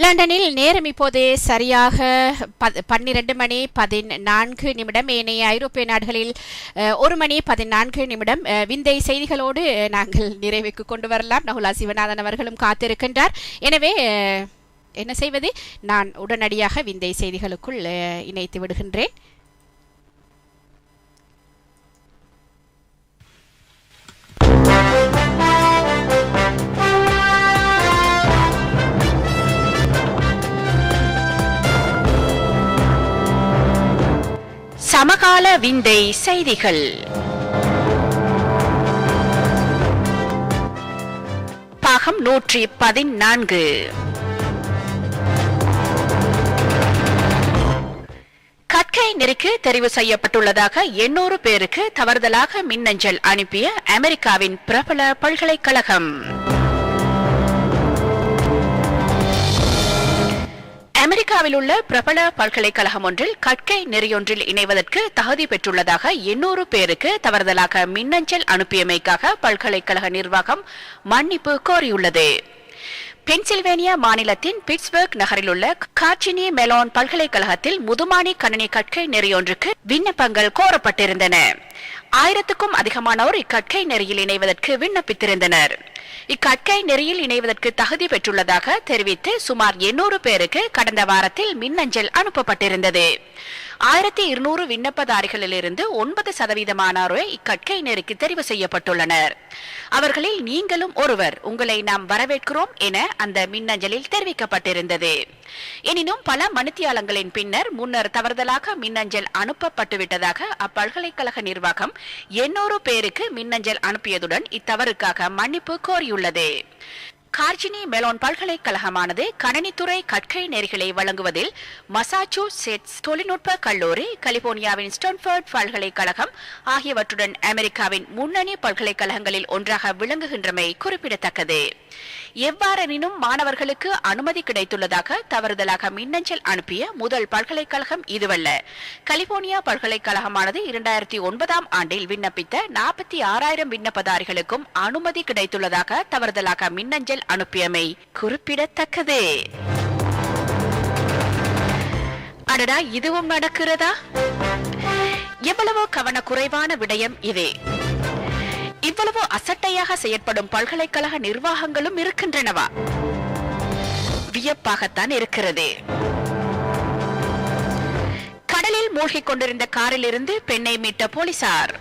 லண்டனில் நேரம் இப்போது சரியாக 12:14 ஏனைய ஐரோப்பிய நாடுகளில் 1:14 விந்தை செய்திகளோடு நாங்கள் நிறைவுக்கு கொண்டு வரலாம். நகுலா சிவநாதன் அவர்களும் காத்திருக்கின்றார். எனவே என்ன செய்வது, நான் உடனடியாக விந்தை செய்திகளுக்குள் இணைத்து விடுகின்றேன். சமகால விந்தை செய்திகள். பாகம் 114. கற்கை நெறிக்கு தெரிவு செய்யப்பட்டுள்ளதாக 800 பேருக்கு தவறுதலாக மின்னஞ்சல் அனுப்பிய அமெரிக்காவின் பிரபல பல்கலைக்கழகம். அமெரிக்காவில் உள்ள பிரபல பல்கலைக்கழகம் ஒன்றில் கற்கை நெறியொன்றில் இணைவதற்கு தகுதி பெற்றுள்ளதாக 800 பேருக்கு தவறுதலாக மின்னஞ்சல் அனுப்பியமைக்காக பல்கலைக்கழக நிர்வாகம் மன்னிப்பு கோரியுள்ளது. பென்சில்வேனியா மாநிலத்தின் பிட்ஸ்பர்க் நகரில் உள்ள கார்டினி மெலோன் பல்கலைக்கழகத்தில் முதுமானி கணினி கற்கை நெறியொன்றுக்கு விண்ணப்பங்கள் கோரப்பட்டிருந்தன. 1000க்கும் அதிகமானோர் இக்கற்கை நெறியில் இணைவதற்கு விண்ணப்பித்திருந்தனர். இக்கற்கை நெறியில் இணைவதற்கு தகுதி பெற்றுள்ளதாக தெரிவித்து சுமார் 800 பேருக்கு கடந்த வாரத்தில் மின்னஞ்சல் அனுப்பப்பட்டிருந்தது. 1200 விண்ணப்பதாரிகளிலிருந்து 9% இக்கற்கை நெறிக்கு தெரிவு செய்யப்பட்டுள்ளனர். அவர்களில் நீங்களும் ஒருவர். உங்களை நாம் வரவேற்கிறோம் என அந்த மின்னஞ்சலில் தெரிவிக்கப்பட்டிருந்தது. எனினும் பல மணித்தியாலங்களின் பின்னர் முன்னர் தவறுதலாக மின்னஞ்சல் அனுப்பப்பட்டுவிட்டதாக அப்பல்கலைக்கழக நிர்வாகம் 800 பேருக்கு மின்னஞ்சல் அனுப்பியதுடன் இத்தவறுக்காக மன்னிப்பு கோரியுள்ளது. கார்டினி மெலோன் பல்கலைக்கழகமானது கணினித்துறை கற்கை நெறிகளை வழங்குவதில் மசாச்சூசெட்ஸ் தொழில்நுட்ப கல்லூரி, கலிபோர்னியாவின் ஸ்டான்போர்ட் பல்கலைக்கழகம் ஆகியவற்றுடன் அமெரிக்காவின் முன்னணி பல்கலைக்கழகங்களில் ஒன்றாக விளங்குகின்றமை குறிப்பிடத்தக்கது. எவ்வாறெனினும் மாணவர்களுக்கு அனுமதி கிடைத்துள்ளதாக தவறுதலாக மின்னஞ்சல் அனுப்பிய முதல் பல்கலைக்கழகம் இதுவல்ல. கலிபோர்னியா பல்கலைக்கழகமானது 2009ஆம் ஆண்டில் விண்ணப்பித்த 46,000 விண்ணப்பதாரிகளுக்கும் அனுமதி கிடைத்துள்ளதாக தவறுதலாக மின்னஞ்சல் அனுப்பியமை குறிப்பிடத்தக்கது. அடடா, இதுவும் நடக்கிறதா? எவ்வளவோ கவனக்குறைவான விடயம் இது. இவ்வளவு அசட்டையாக செயற்படும் பல்கலைக்கழக நிர்வாகங்களும் இருக்கின்றனவா? வியப்பாகத்தான் இருக்கிறது. கடலில் மூழ்கிக் கொண்டிருந்த காரில் இருந்து பெண்ணை மீட்ட போலீசார்.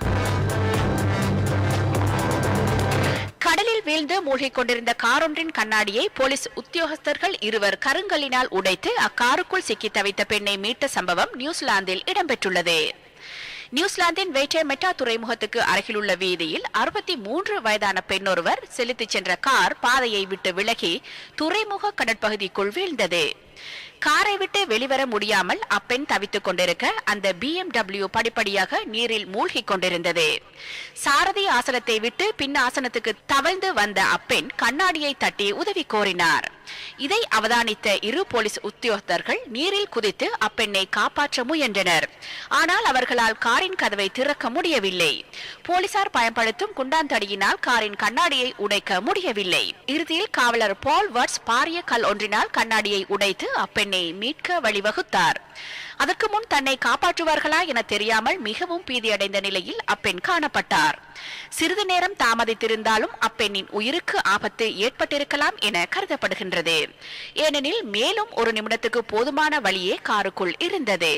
கடலில் வீழ்ந்து மூழ்கிக் கொண்டிருந்த காரொன்றின் கண்ணாடியை போலீஸ் உத்தியோகஸ்தர்கள் 2 கருங்கல்லினால் உடைத்து அக்காருக்குள் சிக்கி தவித்த பெண்ணை மீட்ட சம்பவம் நியூசிலாந்தில் இடம்பெற்றுள்ளது. நியூசிலாந்தின் வெயிட்டே மெட்டா துறைமுகத்துக்கு அருகிலுள்ள வீதியில் 63 வயதான பெண்ணொருவர் செலுத்திச் சென்ற கார் பாதையை விட்டு விலகி துறைமுக கடற்பகுதிக்குள் வீழ்ந்தது. காரை விட்டு வெளிவர முடியாமல் அப்பெண் தவித்துக் கொண்டிருக்க அந்த BMW படிப்படியாக நீரில் மூழ்கிக் கொண்டிருந்தது. சாரதி ஆசனத்தை விட்டு பின் ஆசனத்துக்கு தவழ்ந்து வந்த அப்பெண் கண்ணாடியை தட்டி உதவி கோரினார். இதை அவதானித்த 2 போலீஸ் உத்தியோகத்தர்கள் நீரில் குதித்து அப்பெண்ணை காப்பாற்ற முயன்றனர். ஆனால் அவர்களால் காரின் கதவை திறக்க முடியவில்லை. போலீசார் பயன்படுத்தும் குண்டாந்தடியினால் காரின் கண்ணாடியை உடைக்க முடியவில்லை. இறுதியில் காவலர் பால் வர்ட்ஸ் பாரிய கல் ஒன்றினால் கண்ணாடியை உடைத்து அப்பெண்ணை மீட்க வழிவகுத்தார். அதற்கு முன் தன்னை காப்பாற்றுவார்களா என தெரியாமல் மிகவும் பீதியடைந்த நிலையில் அப்பெண் காணப்பட்டார். சிறிது நேரம் தாமதித்திருந்தாலும் அப்பெண்ணின் உயிருக்கு ஆபத்து ஏற்பட்டிருக்கலாம் என கருதப்படுகின்றது. ஏனெனில் மேலும் 1 நிமிடத்துக்கு போதுமான வழியே காருக்குள் இருந்தது.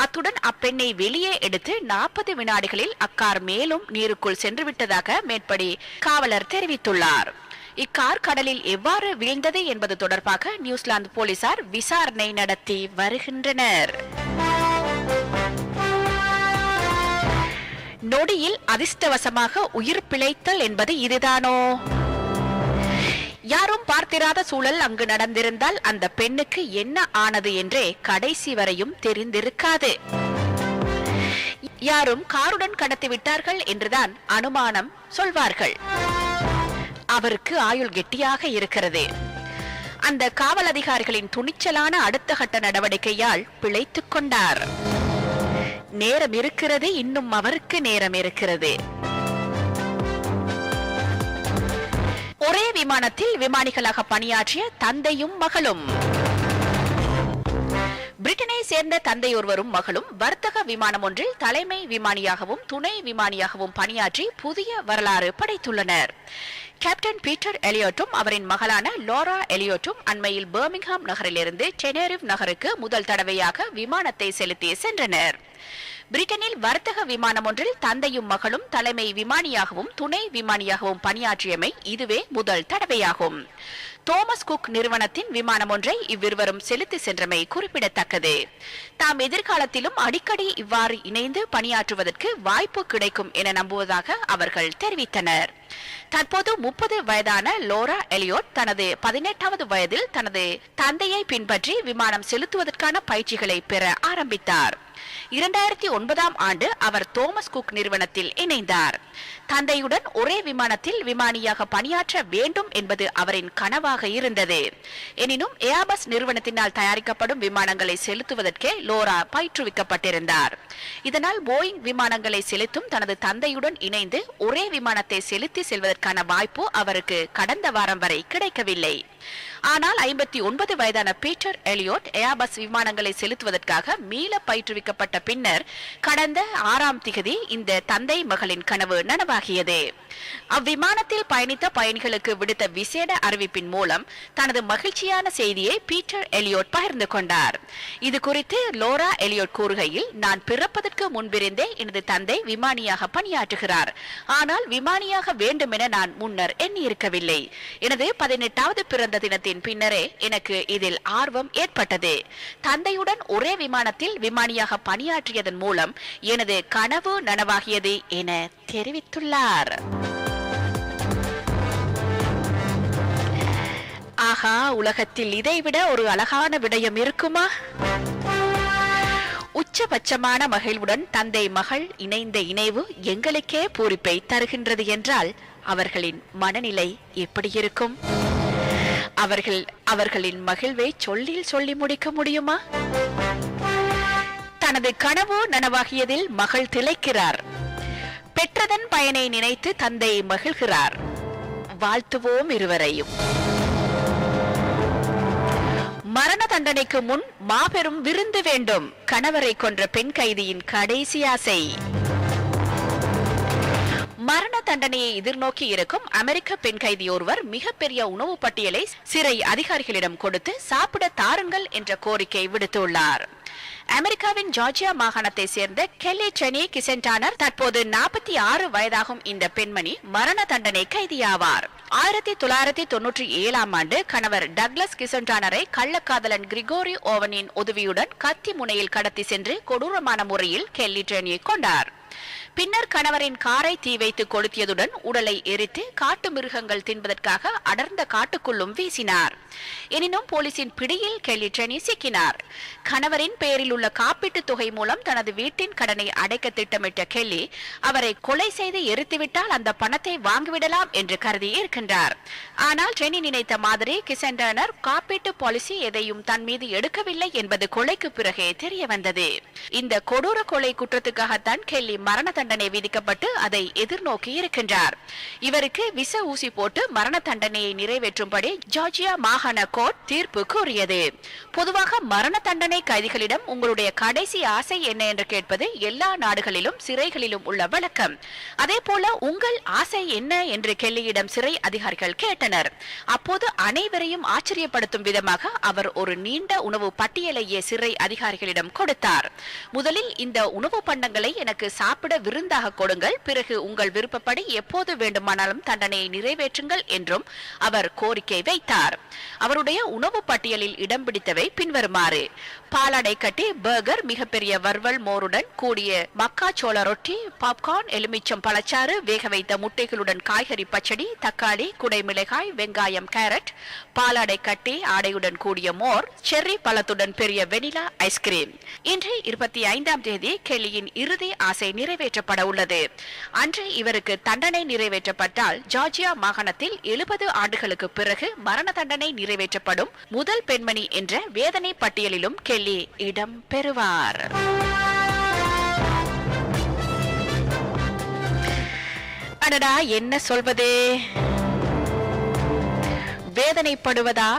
அத்துடன் அப்பெண்ணை வெளியே எடுத்து 40 வினாடிகளில் அக்கார் மேலும் நீருக்குள் சென்றுவிட்டதாக மேற்படி காவலர் தெரிவித்துள்ளார். இக்கார் கடலில் எவ்வாறு வீழ்ந்தது என்பது தொடர்பாக நியூசிலாந்து போலீசார் விசாரணை நடத்தி வருகின்றனர். நொடியில் அதிர்ஷ்டவசமாக உயிர் பிழைத்தல் என்பது இதுதானோ? யாரும் பார்த்திராத சூழல் அங்கு நடந்திருந்தால் அந்த பெண்ணுக்கு என்ன ஆனது என்றே கடைசி வரையும் தெரிந்திருக்காது. யாரும் காருடன் கடத்தி விட்டார்கள் என்றுதான் அனுமானம் சொல்வார்கள். அவருக்கு ஆயுள் கெட்டியாக இருக்கிறது. அந்த காவல் அதிகாரிகளின் துணிச்சலான அடுத்த கட்ட நடவடிக்கையால் பிழைத்துக் கொண்டார். நேரம் இருக்கிறது, இன்னும் அவருக்கு நேரம் இருக்கிறது. ஒரே விமானத்தில் விமானிகளாக பணியாற்றிய தந்தையும் மகளும். பிரிட்டனை சேர்ந்த தந்தையொருவரும் மகளும் வர்த்தக விமானம் ஒன்றில் தலைமை விமானியாகவும் துணை விமானியாகவும் பணியாற்றி புதிய வரலாறு படைத்துள்ளனர். கேப்டன் பீட்டர் எலியோட்டும் அவரின் மகளான லோரா எலியோட்டும் அண்மையில் பர்மிங்ஹாம் நகரிலிருந்து டெனரிஃப் நகருக்கு முதல் தடவையாக விமானத்தை செலுத்தி சென்றனர். பிரிட்டனில் வர்த்தக விமானம் ஒன்றில் தந்தையும் மகளும் தலைமை விமானியாகவும் துணை விமானியாகவும் பணியாற்றியமை இதுவே முதல் தடவையாகும். தோமஸ் குக் நிறுவனத்தின் விமானம் ஒன்றை இவ்விருவரும் செலுத்தி சென்றமை குறிப்பிடத்தக்கது. தாம் எதிர்காலத்திலும் அடிக்கடி இவ்வாறு இணைந்து பணியாற்றுவதற்கு வாய்ப்பு கிடைக்கும் என நம்புவதாக அவர்கள் தெரிவித்தனர். தற்போது 30 வயதான லோரா எலியோட் தனது 18வது வயதில் தனது தந்தையை பின்பற்றி விமானம் செலுத்துவதற்கான பயிற்சிகளை பெற ஆரம்பித்தார். 2009ஆம் ஆண்டு அவர் தோமஸ் குக் நிறுவனத்தில் இணைந்தார். தந்தையுடன் ஒரே விமானத்தில் விமானியாக பணியாற்ற வேண்டும் என்பது அவரின் கனவாக இருந்தது. எனினும் ஏர்பஸ் நிறுவனத்தினால் தயாரிக்கப்படும் விமானங்களை செலுத்துவதற்கே லோரா பயிற்றுவிக்கப்பட்டிருந்தார். இதனால் போயிங் விமானங்களை செலுத்தும் தனது தந்தையுடன் இணைந்து ஒரே விமானத்தை செலுத்தி செல்வதற்கான வாய்ப்பு அவருக்கு கடந்த வாரம் வரை கிடைக்கவில்லை. ஆனால் 59 வயதான பீட்டர் எலியோட் ஏர்பஸ் விமானங்களை செலுத்துவதற்காக மீள பயிற்றுவிக்கப்பட்ட பின்னர் கடந்த 6ஆம் திகதி இந்த தந்தை மகளின் கனவு நனவாகியது. அவ்விமானத்தில் பயணித்த பயணிகளுக்கு விடுத்த விசேட அறிவிப்பின் மூலம் தனது மகிழ்ச்சியான செய்தியை பீட்டர் எலியோட் பகிர்ந்து கொண்டார். இது குறித்து லோரா எலியோட் கூறுகையில், நான் பிறப்பதற்கு முன்பிருந்தே எனது தந்தை விமானியாக பணியாற்றுகிறார். ஆனால் விமானியாக வேண்டும் என நான் முன்னர் எண்ணியிருக்கவில்லை. எனது 18வது பிறந்த தினத்தின் பின்னரே எனக்கு இதில் ஆர்வம் ஏற்பட்டது. தந்தையுடன் ஒரே விமானத்தில் விமானியாக பணியாற்றியதன் மூலம் எனது கனவு நனவாகியது என தெரிவித்துள்ளார். ஆஹா, உலகத்தில் இதைவிட ஒரு அழகான விடயம் இருக்குமா? உச்சபட்சமான மகிழ்வுடன் தந்தை மகள் இணைந்த இணைவு எங்களுக்கே பூரிப்பை தருகின்றது என்றால் அவர்களின் மனநிலை எப்படி இருக்கும்? அவர்களின் மகிழ்வை சொல்லில் சொல்லி முடிக்க முடியுமா? தனது கனவு நனவாகியதில் மகள் திளைக்கிறார். பெற்றதன் பயனை நினைத்து தந்தை மகிழ்கிறார். வாழ்த்துவோம் இருவரையும். மரண தண்டனைக்கு முன் மாபெரும் விருந்து வேண்டும். கணவரை கொன்ற பெண் கைதியின் கடைசி ஆசை. மரண தண்டனையை எதிர்நோக்கி இருக்கும் அமெரிக்க பெண் கைதி ஒருவர் மிகப்பெரிய உணவு பட்டியலை சிறை அதிகாரிகளிடம் கொடுத்து சாப்பிட தாருங்கள் என்ற கோரிக்கை விடுத்துள்ளார். அமெரிக்காவின் ஜார்ஜியா மாகாணத்தை சேர்ந்த கெல்லி செனி கிசென்டானர் தற்போது 46 வயதாகும் இந்த பெண்மணி மரண தண்டனை கைதியாவார். 1997ஆம் ஆண்டு கணவர் டக்ளஸ் கிசென்டானரை கள்ளக்காதலன் கிரிகோரி ஓவனின் உதவியுடன் கத்தி முனையில் கடத்தி சென்று கொடூரமான முறையில் கெல்லி செனியை கொண்டார். பின்னர் கணவரின் காரை தீ வைத்து கொளுத்தியதுடன் உடலை எரித்து காட்டு மிருகங்கள் தின்பதற்காக அடர்ந்த காட்டுக்குள்ளும் வீசினார். எனினும் போலீசின் பிடியில் கெல்லி செனி சிக்கினார். கணவரின் பெயரில் உள்ள காப்பீட்டு தொகை மூலம் தனது வீட்டின் கடனை அடைக்க திட்டமிட்ட கெல்லி அவரை கொலை செய்து எரித்துவிட்டால் அந்த பணத்தை வாங்கிவிடலாம் என்று கருதி இருக்கின்றார். ஆனால் செனி நினைத்த மாதிரி கிசென்டானர் காப்பீட்டு பாலிசி எதையும் தன் மீது எடுக்கவில்லை என்பது கொலைக்கு பிறகே தெரிய வந்தது. இந்த கொடூர கொலை குற்றத்துக்காகத்தான் கெல்லி மரண தண்டனை விதிக்கப்பட்டு அதை எதிர்நோக்கி இருக்கின்றார். இவருக்கு விச ஊசி போட்டு மரண தண்டனையை நிறைவேற்றும்படி ஜார்ஜியா மாகாண கோர்ட் தீர்ப்பு கூறியது. பொதுவாக மரண தண்டனை கைதிகளிடம் உங்களுடைய கடைசி ஆசை என்ன என்று கேட்பது எல்லா நாடுகளிலும் சிறைகளிலும் உள்ள வழக்கம். அதே போல உங்கள் ஆசை என்ன என்று கெல்லியிடம் சிறை அதிகாரிகள் கேட்டனர். அப்போது அனைவரையும் ஆச்சரியப்படுத்தும் விதமாக அவர் ஒரு நீண்ட உணவு பட்டியலையே சிறை அதிகாரிகளிடம் கொடுத்தார். முதலில் இந்த உணவு பண்டங்களை எனக்கு சாப்பிட விருந்தாக கொடுங்கள், பிறகு உங்கள் விருப்பப்படி எப்போது வேண்டுமானாலும் தண்டனையை நிறைவேற்றுங்கள் என்றும் அவர் கோரிக்கை வைத்தார். அவருடைய உணவு பட்டியலில் இடம் பிடித்தவை பின்வருமாறு: பாலாடை கட்டி, பர்கர், மிகப்பெரிய வர்வல் மோருடன் கூடிய மக்காச்சோள ரொட்டி, பாப்கார்ன், எலுமிச்சம் பழச்சாறு, வேக வைத்த முட்டைகளுடன் காய்கறி பச்சடி, தக்காளி, குடை மிளகாய், வெங்காயம், கேரட், பாலாடை கட்டி ஆடையுடன் கூடிய மோர், செர்ரி பழத்துடன் பெரிய வெனிலா ஐஸ்கிரீம். இன்று 25ஆம் தேதி கெல்லியின் இறுதி ஆசை நிறைவேற்றப்பட உள்ளது. அன்று இவருக்கு தண்டனை நிறைவேற்றப்பட்டால் ஜார்ஜியா மாகாணத்தில் 70 ஆண்டுகளுக்கு பிறகு மரண தண்டனை நிறைவேற்றப்படும் முதல் பெண்மணி என்ற வேதனை பட்டியலிலும் கெல்லி இடம் பெறுவார். அடடா, என்ன சொல்வது? வேதனைப்படுவதா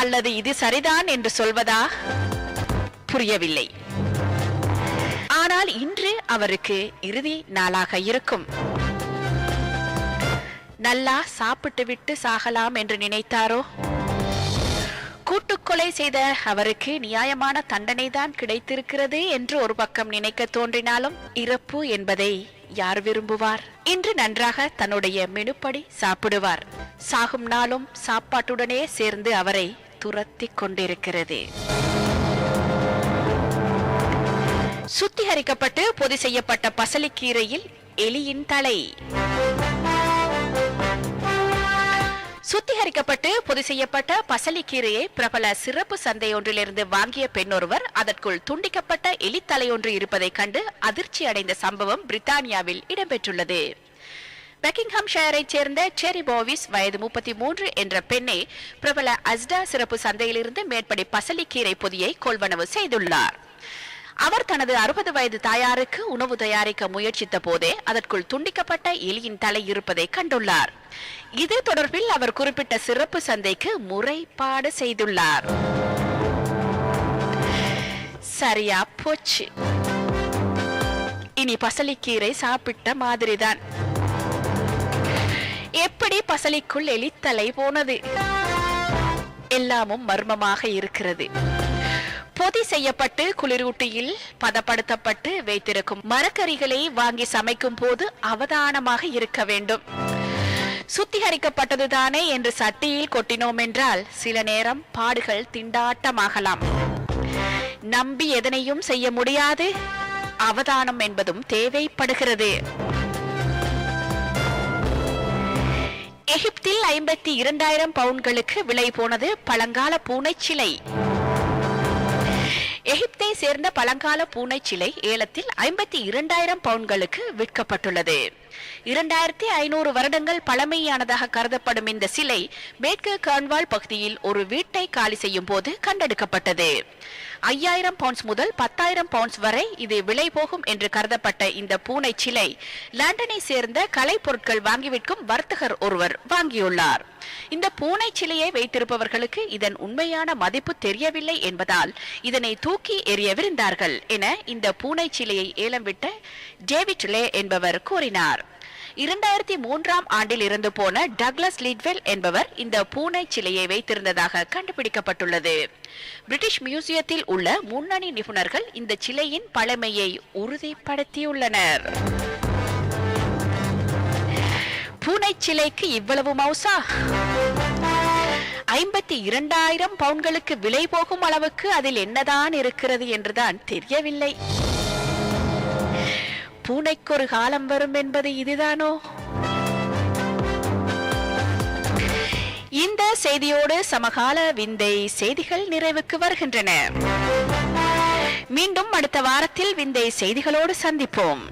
அல்லது இது சரிதான் என்று சொல்வதா? புரியவில்லை. ஆனால் இன்று அவருக்கு இறுதி நாளாக இருக்கும். நல்லா சாப்பிட்டு விட்டு சாகலாம் என்று நினைத்தாரோ? கூட்டுக்கொலை செய்த அவருக்கு நியாயமான தண்டனை தான் கிடைத்திருக்கிறது என்று ஒரு பக்கம் நினைக்க தோன்றினாலும் இறப்பு என்பதை யார் விரும்புவார்? இன்று நன்றாக தன்னுடைய மெனுப்படி சாப்பிடுவார். சாகும் நாளும் சாப்பாட்டுடனே சேர்ந்து அவரை துரத்தி கொண்டிருக்கிறது. சுத்திகரிக்கப்பட்டு பொதி செய்யப்பட்ட பசலிக்கீரையில் எலியின் தலை. சுத்திகரிக்கப்பட்டு பொதி செய்யப்பட்ட பசலிக்கீரையை பிரபல சிறப்பு சந்தை ஒன்றிலிருந்து வாங்கிய பெண்ணொருவர் அதற்குள் துண்டிக்கப்பட்ட எலித்தலையொன்று இருப்பதை கண்டு அதிர்ச்சி அடைந்த சம்பவம் பிரித்தானியாவில் இடம்பெற்றுள்ளது. பெக்கிங்ஹாம்ஷயரைச் சேர்ந்த செரி போவிஸ் வயது 33 என்ற பெண்ணை பிரபல அஸ்டா சிறப்பு சந்தையிலிருந்து மேற்படி பசலிக்கீரை பொதியை கொள்வனவு செய்துள்ளார். அவர் தனது 60 வயது தாயாருக்கு உணவு தயாரிக்க முயற்சித்த போதே அதற்குள் துண்டிக்கப்பட்ட எலியின் தலை இருப்பதை கண்டுள்ளார். இது தொடர்பில் அவர் குறிப்பிட்ட சிறப்பு சந்தைக்கு முறைப்பாடு செய்துள்ளார். சரியா போச்சு. இனி பசலிக்கீரை சாப்பிட்ட மாதிரிதான். எப்படி பசலிக்குள் எலித்தலை போனது? எல்லாமும் மர்மமாக இருக்கிறது. பொதி செய்யப்பட்டு குளிரூட்டியில் பதப்படுத்தப்பட்டு வைத்திருக்கும் மரக்கறிகளை வாங்கி சமைக்கும் போது அவதானமாக இருக்க வேண்டும். சுத்திகரிக்கப்பட்டதுதானே என்று சட்டியில் கொட்டினோம் என்றால் சில நேரம் பாடுகள் திண்டாட்டமாகலாம். நம்பி எதனையும் செய்ய முடியாது. அவதானம் என்பதும் தேவைப்படுகிறது. எகிப்தில் 52,000 பவுண்ட்களுக்கு விலை போனது பழங்கால பூனை சிலை. எகிப்தை சேர்ந்த பழங்கால பூனை சிலை ஏலத்தில் 52,000 பவுண்ட்களுக்கு விற்கப்பட்டுள்ளது. 2500 வருடங்கள் பழமையானதாக கருதப்படும் இந்த சிலை மேற்கு கார்ன்வால் பகுதியில் ஒரு வீட்டை காலி செய்யும் போது கண்டெடுக்கப்பட்டது. 5000 பவுண்ட்ஸ் முதல் 10,000 பவுண்ட்ஸ் வரை இது விலை போகும் என்று கருதப்பட்ட இந்த பூனை சிலை லண்டனை சேர்ந்த கலை பொருட்கள் வாங்கி விற்கும் வர்த்தகர் ஒருவர் வாங்கியுள்ளார். இந்த பூனை சிலையை வைத்திருப்பவர்களுக்கு இதன் உண்மையான மதிப்பு தெரியவில்லை என்பதால் இதனை தூக்கி எறியவிருந்தார்கள் என இந்த பூனை சிலையை ஏலம் விட்ட டேவிட் லே என்பவர் கூறினார். 2003ஆம் ஆண்டில் இருந்து போன டக்ளஸ் லிட்வெல் என்பவர் இந்த பூனை சிலையை வைத்திருந்ததாக கண்டுபிடிக்கப்பட்டுள்ளது. பிரிட்டிஷ் மியூசியத்தில் உள்ள முன்னணி நிபுணர்கள் இந்த சிலையின் பழமையை உறுதிப்படுத்தியுள்ளனர். பூனை சிலைக்கு இவ்வளவு மவுசா? 52,000 பவுண்ட்களுக்கு விலை போகும் அளவுக்கு அதில் என்னதான் இருக்கிறது என்றுதான் தெரியவில்லை. பூனைக்கு ஒரு காலம் வரும் என்பது இதுதானோ? இந்த செய்தியோடு சமகால விந்தை செய்திகள் நிறைவுக்கு வருகின்றன. மீண்டும் அடுத்த வாரத்தில் விந்தை செய்திகளோடு சந்திப்போம்.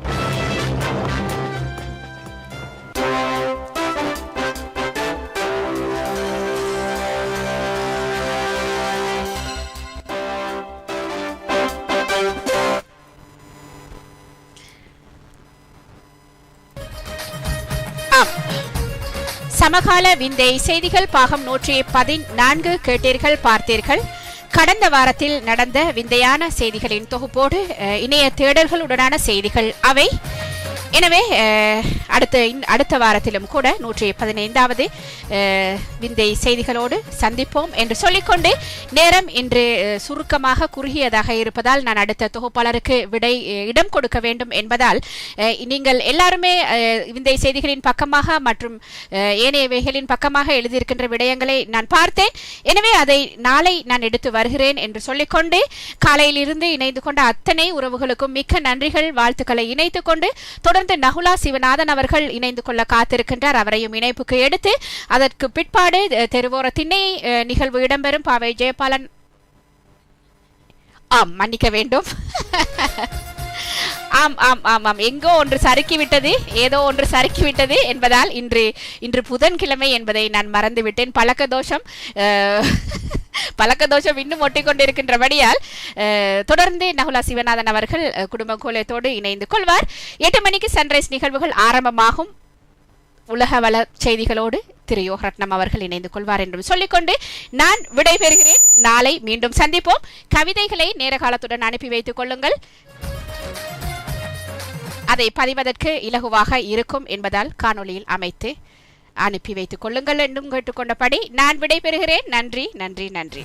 சமகால விந்தை செய்திகள் பாகம் 114 கேட்டீர்கள், பார்த்தீர்கள். கடந்த வாரத்தில் நடந்த விந்தையான செய்திகளின் தொகுப்போடு இணைய தேடல்களுடனான செய்திகள் அவை. எனவே அடுத்த வாரத்திலும் கூட 115வது விந்தை செய்திகளோடு சந்திப்போம் என்று சொல்லிக்கொண்டு, நேரம் இன்று சுருக்கமாக குறுகியதாக இருப்பதால் நான் அடுத்த தொகுப்பாளருக்கு இடம் கொடுக்க வேண்டும் என்பதால் நீங்கள் எல்லாருமே விந்தை செய்திகளின் பக்கமாக மற்றும் ஏனையவைகளின் பக்கமாக எழுதியிருக்கின்ற விடயங்களை நான் பார்த்தேன். எனவே அதை நாளை நான் எடுத்து வருகிறேன் என்று சொல்லிக்கொண்டு, காலையிலிருந்து இணைந்து கொண்ட அத்தனை உறவுகளுக்கும் மிக்க நன்றிகள், வாழ்த்துக்களை இணைத்துக் கொண்டு தொடர்ந்து நகுலா சிவநாதன் அவர்கள் இணைந்து கொள்ள காத்திருக்கின்றார். அவரையும் இணைப்புக்கு எடுத்து அதற்கு பிற்பாடு தெருவோர திண்ணை நிகழ்வு இடம்பெறும். பாவை ஜெயபாலன் மன்னிக்க வேண்டும். ஆம் ஆம் ஆம் ஆம் எங்கோ ஒன்று சறுக்கிவிட்டது, ஏதோ ஒன்று சறுக்கிவிட்டது என்பதால் இன்று புதன்கிழமை என்பதை நான் மறந்துவிட்டேன். பழக்கதோஷம் இன்னும் ஒட்டிக்கொண்டிருக்கின்றபடியால் தொடர்ந்து நகுலா சிவநாதன் அவர்கள் குடும்ப கோலத்தோடு இணைந்து கொள்வார். 8 மணிக்கு சன்ரைஸ் நிகழ்வுகள் ஆரம்பமாகும். உலக வள செய்திகளோடு திரு யோகரட்னம் அவர்கள் இணைந்து கொள்வார் என்றும் சொல்லிக்கொண்டு நான் விடைபெறுகிறேன். நாளை மீண்டும் சந்திப்போம். கவிதைகளை நேர காலத்துடன் அனுப்பி வைத்துக் கொள்ளுங்கள். அதை பதிவதற்கு இலகுவாக இருக்கும் என்பதால் காணொளியில் அமைத்து அனுப்பி வைத்துக் கொள்ளுங்கள் என்றும் கேட்டுக்கொண்டபடி நான் விடைபெறுகிறேன். நன்றி நன்றி நன்றி.